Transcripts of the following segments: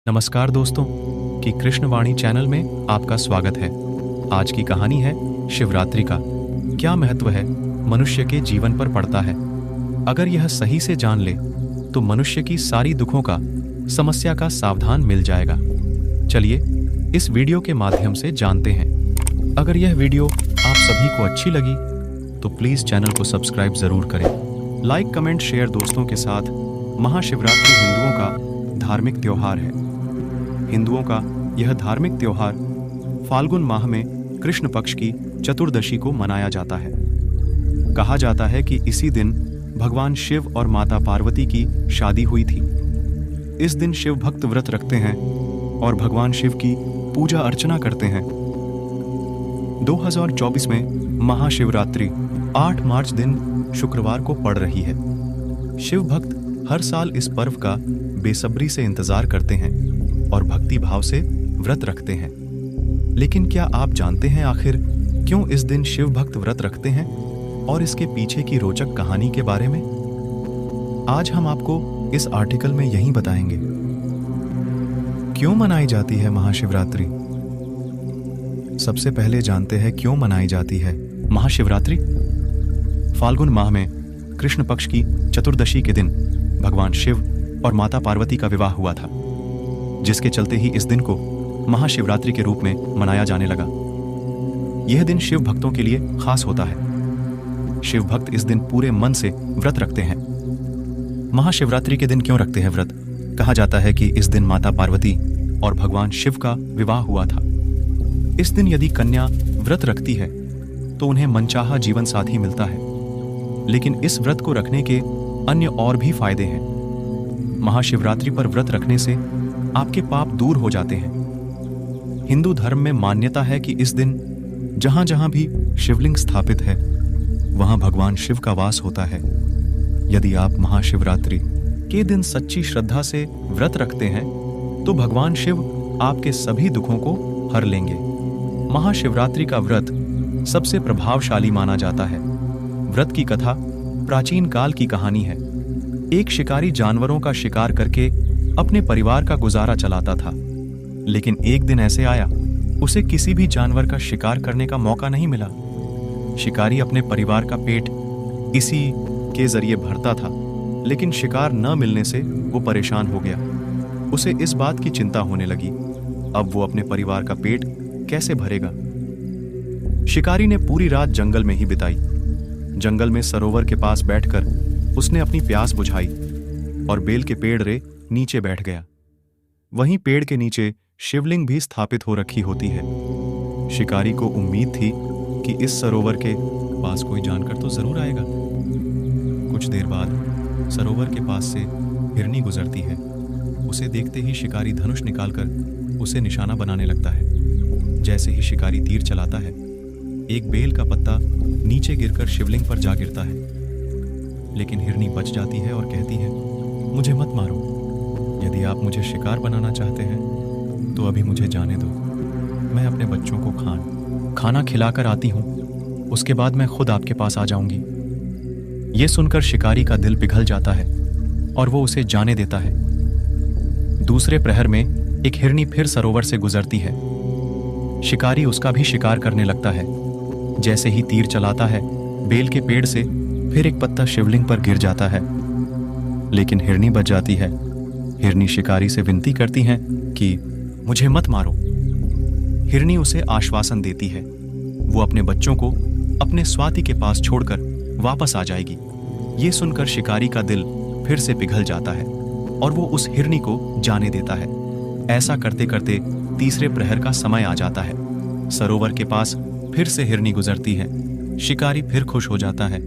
नमस्कार दोस्तों कि कृष्णवाणी चैनल में आपका स्वागत है। आज की कहानी है शिवरात्रि का। क्या महत्व है मनुष्य के जीवन पर पड़ता है। अगर यह सही से जान ले तो मनुष्य की सारी दुखों का, समस्या का सावधान मिल जाएगा। चलिए इस वीडियो के माध्यम से जानते हैं। अगर यह वीडियो आप सभी को अच्छी लगी तो प्लीज चैनल को सब्सक्राइब जरूर करें। लाइक, कमेंट, शेयर दोस्तों के साथ। महाशिवरात्रि हिंदुओं का धार्मिक त्योहार है। हिंदुओं का यह धार्मिक त्योहार फाल्गुन माह में कृष्ण पक्ष की चतुर्दशी को मनाया जाता है। कहा जाता है कि इसी दिन भगवान शिव और माता पार्वती की शादी हुई थी। इस दिन शिव भक्त व्रत रखते हैं और भगवान शिव की पूजा अर्चना करते हैं। 2024 में महाशिवरात्रि 8 मार्च दिन शुक्रवार को पड़ रही है। शिव भक्त हर साल इस पर्व का बेसब्री से इंतजार करते हैं और भक्ति भाव से व्रत रखते हैं। लेकिन क्या आप जानते हैं आखिर क्यों इस दिन शिव भक्त व्रत रखते हैं और इसके पीछे की रोचक कहानी के बारे में? आज हम आपको इस आर्टिकल में यही बताएंगे। क्यों मनाई जाती है महाशिवरात्रि? सबसे पहले जानते हैं क्यों मनाई जाती है महाशिवरात्रि। फाल्गुन माह में कृष्ण पक्ष की चतुर्दशी के दिन भगवान शिव और माता पार्वती का विवाह हुआ था, जिसके चलते ही इस दिन को महाशिवरात्रि के रूप में मनाया जाने लगा। यह दिन शिव भक्तों के लिए खास होता है। शिव भक्त इस दिन पूरे मन से व्रत रखते हैं। महाशिवरात्रि के दिन क्यों रखते हैं व्रत? कहा जाता है कि इस दिन माता पार्वती और भगवान शिव का विवाह हुआ था। इस दिन यदि कन्या व्रत रखती है तो उन्हें मनचाहा जीवन साथी मिलता है। लेकिन इस व्रत को रखने के अन्य और भी फायदे हैं। महाशिवरात्रि पर व्रत रखने से आपके पाप दूर हो जाते हैं। हिंदू धर्म में मान्यता है कि इस दिन जहां जहां भी शिवलिंग स्थापित है वहां भगवान शिव का वास होता है। यदि आप महाशिवरात्रि के दिन सच्ची श्रद्धा से व्रत रखते हैं तो भगवान शिव आपके सभी दुखों को हर लेंगे। महाशिवरात्रि का व्रत सबसे प्रभावशाली माना जाता है। व्रत की कथा प्राचीन काल की कहानी है। एक शिकारी जानवरों का शिकार करके अपने परिवार का गुजारा चलाता था। लेकिन एक दिन ऐसे आया, उसे किसी भी जानवर का शिकार करने का मौका नहीं मिला। शिकारी अपने परिवार का पेट इसी के जरिए भरता था, लेकिन शिकार न मिलने से वो परेशान हो गया। उसे इस बात की चिंता होने लगी, अब वो अपने परिवार का पेट कैसे भरेगा। शिकारी ने पूरी रात जंगल में ही बिताई। जंगल में सरोवर के पास बैठकर उसने अपनी प्यास बुझाई और बेल के पेड़ रे नीचे बैठ गया। वहीं पेड़ के नीचे शिवलिंग भी स्थापित हो रखी होती है। शिकारी को उम्मीद थी कि इस सरोवर के पास कोई जानकर तो जरूर आएगा। कुछ देर बाद सरोवर के पास से हिरनी गुजरती है। उसे देखते ही शिकारी धनुष निकालकर उसे निशाना बनाने लगता है। जैसे ही शिकारी तीर चलाता है, एक बेल का पत्ता नीचे गिरकर शिवलिंग पर जा गिरता है। लेकिन हिरनी बच जाती है और कहती है, मुझे मत मारो। यदि आप मुझे शिकार बनाना चाहते हैं तो अभी मुझे जाने दो। मैं अपने बच्चों को खाना खिलाकर आती हूँ, उसके बाद मैं खुद आपके पास आ जाऊंगी। ये सुनकर शिकारी का दिल पिघल जाता है और वो उसे जाने देता है। दूसरे प्रहर में एक हिरनी फिर सरोवर से गुजरती है। शिकारी उसका भी शिकार करने लगता है। जैसे ही तीर चलाता है, बेल के पेड़ से फिर एक पत्ता शिवलिंग पर गिर जाता है, लेकिन हिरनी बच जाती है। हिरनी शिकारी से विनती करती है कि मुझे मत मारो। हिरनी उसे आश्वासन देती है वो अपने बच्चों को अपने स्वाति के पास छोड़कर वापस आ जाएगी। ये सुनकर शिकारी का दिल फिर से पिघल जाता है और वो उस हिरनी को जाने देता है। ऐसा करते करते तीसरे प्रहर का समय आ जाता है। सरोवर के पास फिर से हिरनी गुजरती है। शिकारी फिर खुश हो जाता है।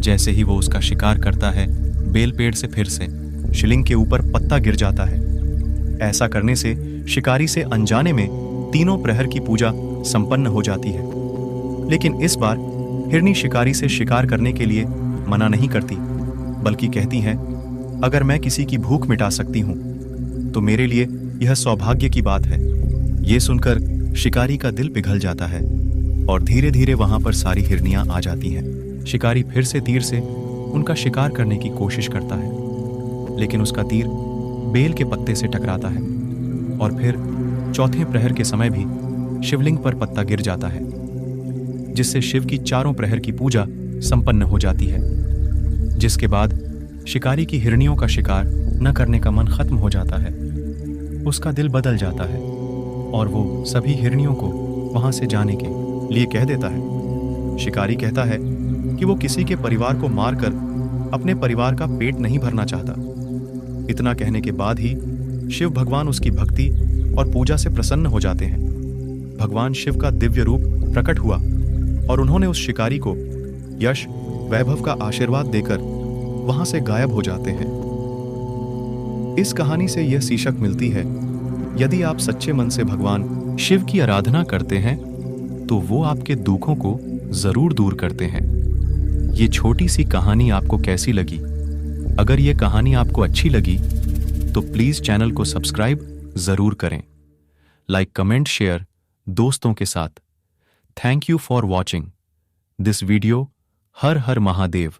जैसे ही वो उसका शिकार करता है, बेल पेड़ से फिर से शिवलिंग के ऊपर पत्ता गिर जाता है। ऐसा करने से शिकारी से अनजाने में तीनों प्रहर की पूजा संपन्न हो जाती है। लेकिन इस बार हिरनी शिकारी से शिकार करने के लिए मना नहीं करती, बल्कि कहती है, अगर मैं किसी की भूख मिटा सकती हूं तो मेरे लिए यह सौभाग्य की बात है। यह सुनकर शिकारी का दिल पिघल जाता है और धीरे धीरे वहां पर सारी हिरनियां आ जाती हैं। शिकारी फिर से तीर से उनका शिकार करने की कोशिश करता है, लेकिन उसका तीर बेल के पत्ते से टकराता है और फिर चौथे प्रहर के समय भी शिवलिंग पर पत्ता गिर जाता है, जिससे शिव की चारों प्रहर की पूजा संपन्न हो जाती है। जिसके बाद शिकारी की हिरनियों का शिकार न करने का मन खत्म हो जाता है। उसका दिल बदल जाता है और वो सभी हिरनियों को वहां से जाने के लिए कह देता है। शिकारी कहता है कि वो किसी के परिवार को मारकर अपने परिवार का पेट नहीं भरना चाहता। इतना कहने के बाद ही शिव भगवान उसकी भक्ति और पूजा से प्रसन्न हो जाते हैं। भगवान शिव का दिव्य रूप प्रकट हुआ और उन्होंने उस शिकारी को यश वैभव का आशीर्वाद देकर वहां से गायब हो जाते हैं। इस कहानी से यह सीखक मिलती है, यदि आप सच्चे मन से भगवान शिव की आराधना करते हैं तो वो आपके दुखों को जरूर दूर करते हैं। ये छोटी सी कहानी आपको कैसी लगी? अगर ये कहानी आपको अच्छी लगी तो प्लीज चैनल को सब्सक्राइब जरूर करें। लाइक, कमेंट, शेयर दोस्तों के साथ। Thank you for watching this video. Her her Mahadev.